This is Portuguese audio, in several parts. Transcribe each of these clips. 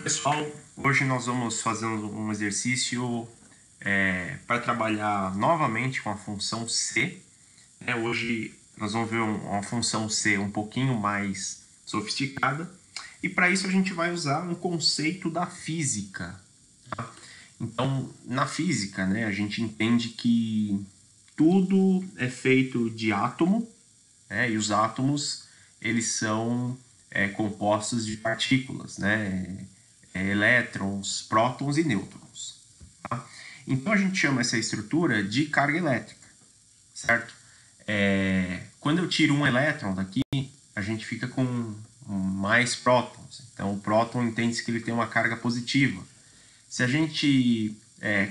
Pessoal, hoje nós vamos fazer um exercício para trabalhar novamente com a função C. Hoje nós vamos ver uma função C um pouquinho mais sofisticada e para isso a gente vai usar um conceito da física. Tá? Então, na física, a gente entende que tudo é feito de átomo, e os átomos eles são compostos de partículas, elétrons, prótons e nêutrons. Tá? Então a gente chama essa estrutura de carga elétrica, certo? Quando eu tiro um elétron daqui, a gente fica com mais prótons. Então o próton entende-se que ele tem uma carga positiva. Se a gente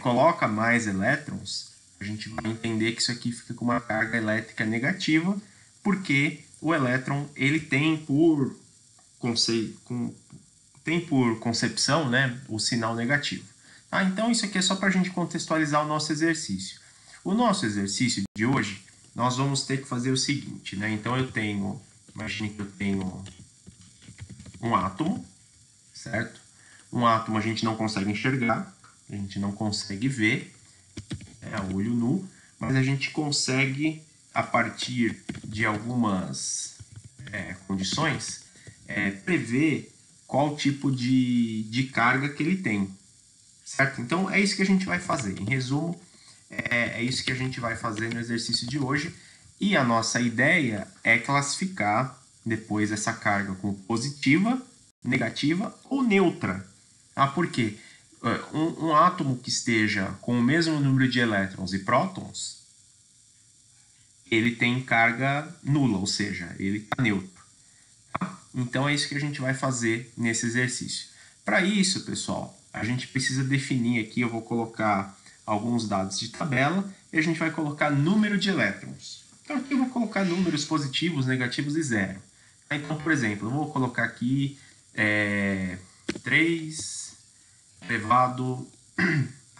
coloca mais elétrons, a gente vai entender que isso aqui fica com uma carga elétrica negativa, porque o elétron ele tem por concepção, o sinal negativo. Tá? Então isso aqui é só para a gente contextualizar o nosso exercício. O nosso exercício de hoje, nós vamos ter que fazer o seguinte, Então imagine que eu tenho um átomo, certo? Um átomo a gente não consegue enxergar, a gente não consegue ver, a olho nu, mas a gente consegue, a partir de algumas condições, prever qual tipo de carga que ele tem, certo? Então é isso que a gente vai fazer. Em resumo, é isso que a gente vai fazer no exercício de hoje. E a nossa ideia é classificar depois essa carga como positiva, negativa ou neutra. Por quê? Um átomo que esteja com o mesmo número de elétrons e prótons, ele tem carga nula, ou seja, ele está neutro. Tá? Então é isso que a gente vai fazer nesse exercício. Para isso, pessoal, a gente precisa definir aqui, eu vou colocar alguns dados de tabela e a gente vai colocar número de elétrons. Então aqui eu vou colocar números positivos, negativos e zero. Então, por exemplo, eu vou colocar aqui 3 elevado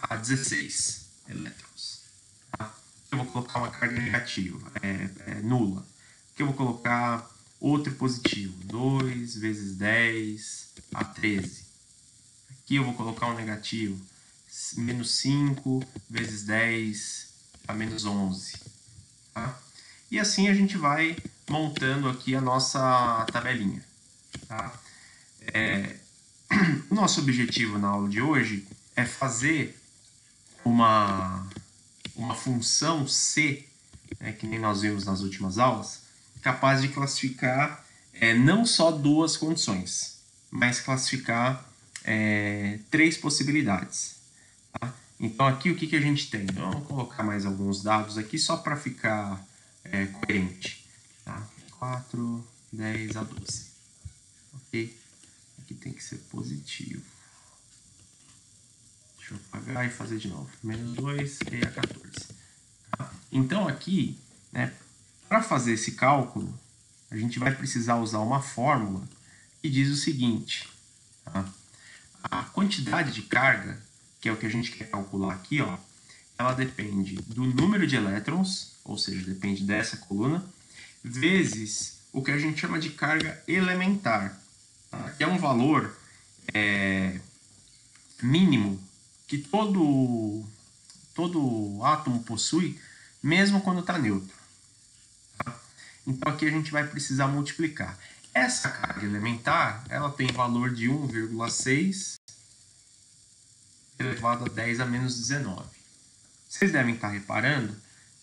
a 16 elétrons. Tá? Eu vou colocar uma carga negativa, nula. Aqui eu vou colocar outro positivo, 2 vezes 10 a 13. Aqui eu vou colocar um negativo, menos 5 vezes 10 a menos 11. Tá? E assim a gente vai montando aqui a nossa tabelinha. Tá? O nosso objetivo na aula de hoje é fazer uma função C, que nem nós vimos nas últimas aulas, capaz de classificar não só duas condições, mas classificar 3 possibilidades. Tá? Então aqui o que a gente tem? Vamos colocar mais alguns dados aqui só para ficar coerente. Tá? 4, 10 a 12. Ok? Aqui tem que ser positivo. Deixa eu apagar e fazer de novo. Menos 2 e a 14. Tá? Então aqui, para fazer esse cálculo, a gente vai precisar usar uma fórmula que diz o seguinte. Tá? A quantidade de carga, que é o que a gente quer calcular aqui, ela depende do número de elétrons, ou seja, depende dessa coluna, vezes o que a gente chama de carga elementar, tá? Que é um valor mínimo que todo átomo possui, mesmo quando está neutro. Tá? Então aqui a gente vai precisar multiplicar. Essa carga elementar, ela tem valor de 1,6 elevado a 10 a menos 19. Vocês devem estar reparando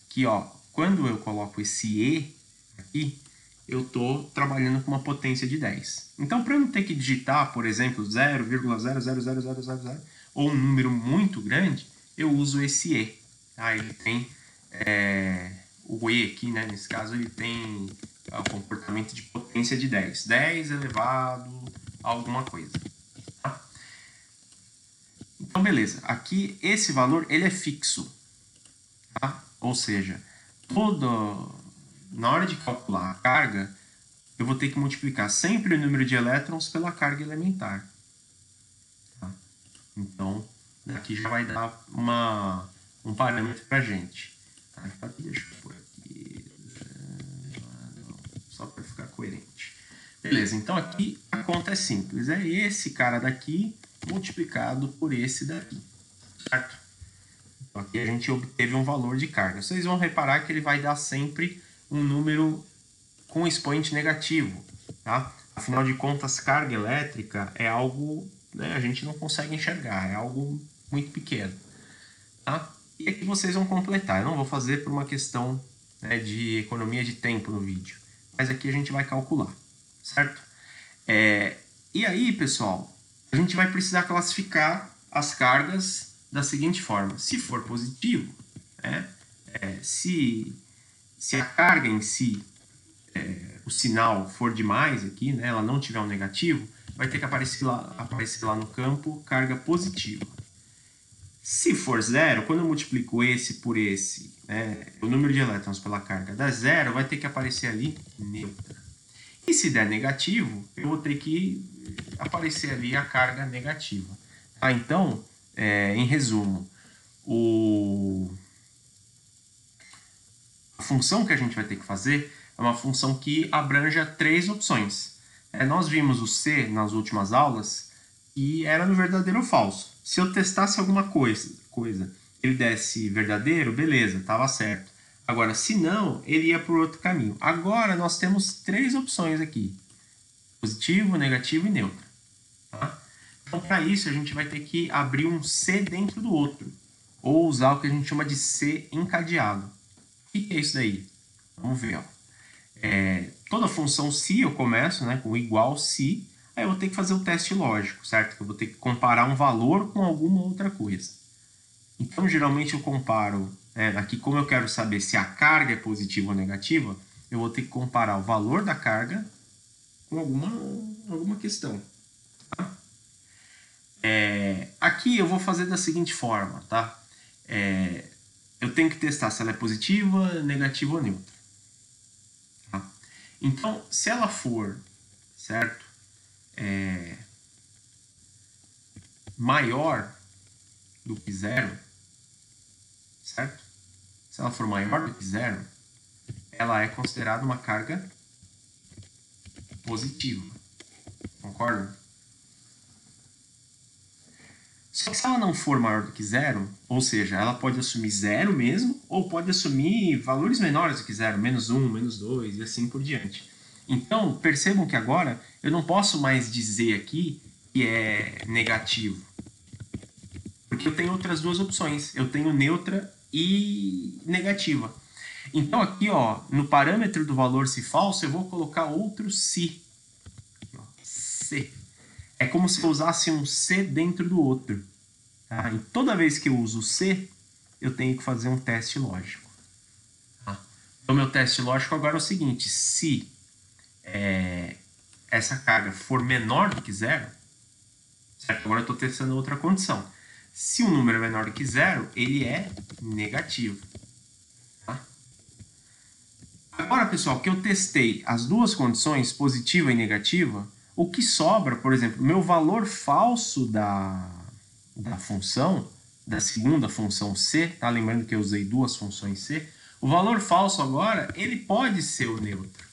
que, quando eu coloco esse E aqui, eu estou trabalhando com uma potência de 10. Então, para eu não ter que digitar, por exemplo, 0,00000 ou um número muito grande, eu uso esse E. Tá? Ele tem o E aqui, nesse caso, ele tem o comportamento de potência de 10. 10 elevado a alguma coisa. Tá? Então, beleza. Aqui, esse valor, ele é fixo. Tá? Ou seja, na hora de calcular a carga, eu vou ter que multiplicar sempre o número de elétrons pela carga elementar. Tá? Então, aqui já vai dar um parâmetro para a gente. Tá? Então, deixa eu pôr aqui, só para ficar coerente. Beleza, então aqui a conta é simples. É esse cara daqui multiplicado por esse daqui, certo? Então aqui a gente obteve um valor de carga. Vocês vão reparar que ele vai dar sempre um número com expoente negativo, tá? Afinal de contas, carga elétrica é algo, né, a gente não consegue enxergar, é algo muito pequeno, tá? E aqui vocês vão completar. Eu não vou fazer por uma questão, né, de economia de tempo no vídeo, mas aqui a gente vai calcular, certo? E aí, pessoal, a gente vai precisar classificar as cargas da seguinte forma. Se for positivo, né, se a carga em si, o sinal for demais aqui, né, ela não tiver um negativo, vai ter que aparecer lá no campo carga positiva. Se for zero, quando eu multiplico esse por esse, né, o número de elétrons pela carga dá zero, vai ter que aparecer ali neutra. E se der negativo, eu vou ter que aparecer ali a carga negativa. Tá? Então, em resumo, a função que a gente vai ter que fazer é uma função que abranja 3 opções. Nós vimos o C nas últimas aulas e era no verdadeiro ou falso. Se eu testasse alguma coisa, ele desse verdadeiro, beleza, estava certo. Agora, se não, ele ia por outro caminho. Agora, nós temos 3 opções aqui. Positivo, negativo e neutro. Tá? Então, para isso, a gente vai ter que abrir um C dentro do outro. Ou usar o que a gente chama de C encadeado. O que é isso daí? Vamos ver. Ó. Toda função se eu começo, né, com igual se, aí eu vou ter que fazer o teste lógico, certo? Eu vou ter que comparar um valor com alguma outra coisa. Então, geralmente eu comparo, aqui como eu quero saber se a carga é positiva ou negativa, eu vou ter que comparar o valor da carga com alguma questão. Tá? Aqui eu vou fazer da seguinte forma, tá? Eu tenho que testar se ela é positiva, negativa ou neutra. Tá? Então, se ela for, certo, maior do que zero, certo? Se ela for maior do que zero, ela é considerada uma carga positiva. Concorda? Só que se ela não for maior do que zero, ou seja, ela pode assumir zero mesmo, ou pode assumir valores menores do que zero, menos 1, menos 2 e assim por diante. Então, percebam que agora eu não posso mais dizer aqui que é negativo. Porque eu tenho outras duas opções. Eu tenho neutra e negativa. Então aqui, ó, no parâmetro do valor se falso, eu vou colocar outro se. C. É como se eu usasse um C dentro do outro. Tá? E toda vez que eu uso C, eu tenho que fazer um teste lógico. Tá? Então, meu teste lógico agora é o seguinte: se essa carga for menor do que zero, certo? Agora eu estou testando outra condição. Se o número é menor do que zero, ele é negativo. Tá? Agora, pessoal, que eu testei as duas condições, positiva e negativa, o que sobra, por exemplo, meu valor falso da função, da segunda função C, tá? Lembrando que eu usei duas funções C, o valor falso agora, ele pode ser o neutro.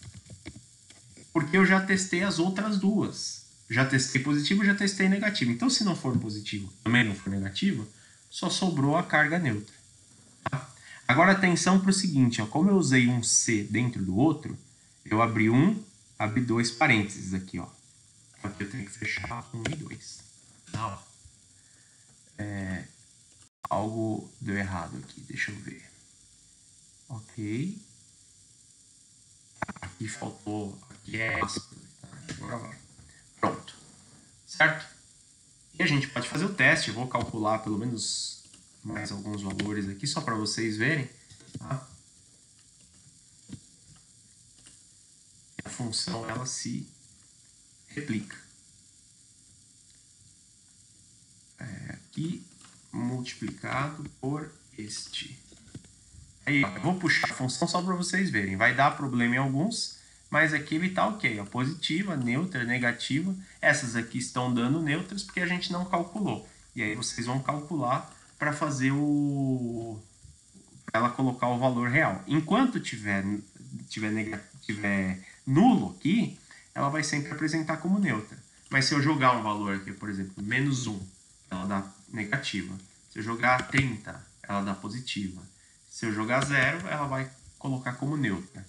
Porque eu já testei as outras duas. Já testei positivo, já testei negativo. Então, se não for positivo, também não for negativo, só sobrou a carga neutra. Tá? Agora, atenção para o seguinte, ó, como eu usei um C dentro do outro, eu abri dois parênteses aqui, ó. Aqui eu tenho que fechar 1 e 2. Tá, ó. Algo deu errado aqui, deixa eu ver. Ok. Aqui faltou, aqui é aspas. Agora vai. Pronto. Certo? E a gente pode fazer o teste, eu vou calcular pelo menos mais alguns valores aqui, só para vocês verem. Tá? A função, ela se replica. Aqui, multiplicado por este. Aí, eu vou puxar a função só para vocês verem. Vai dar problema em alguns, mas aqui ele está ok. Ó, positiva, neutra, negativa. Essas aqui estão dando neutras porque a gente não calculou. E aí vocês vão calcular para fazer ela colocar o valor real. Enquanto tiver nulo aqui, ela vai sempre apresentar como neutra. Mas se eu jogar um valor aqui, por exemplo, -1, ela dá negativa. Se eu jogar 30, ela dá positiva. Se eu jogar 0, ela vai colocar como neutra.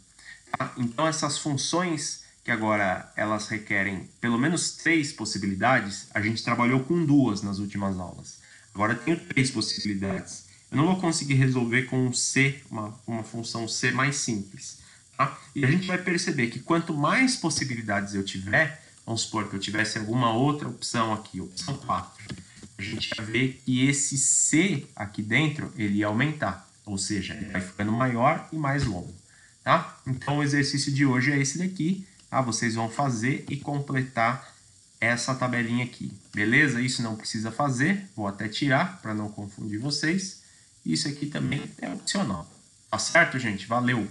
Tá? Então, essas funções que agora elas requerem pelo menos 3 possibilidades, a gente trabalhou com 2 nas últimas aulas. Agora eu tenho 3 possibilidades. Eu não vou conseguir resolver com um C, uma função C mais simples. Tá? E a gente vai perceber que quanto mais possibilidades eu tiver, vamos supor que eu tivesse alguma outra opção aqui, opção 4, a gente vai ver que esse C aqui dentro, ele ia aumentar. Ou seja, ele vai ficando maior e mais longo. Tá? Então, o exercício de hoje é esse daqui. Tá? Vocês vão fazer e completar essa tabelinha aqui. Beleza? Isso não precisa fazer. Vou até tirar para não confundir vocês. Isso aqui também é opcional. Tá certo, gente? Valeu!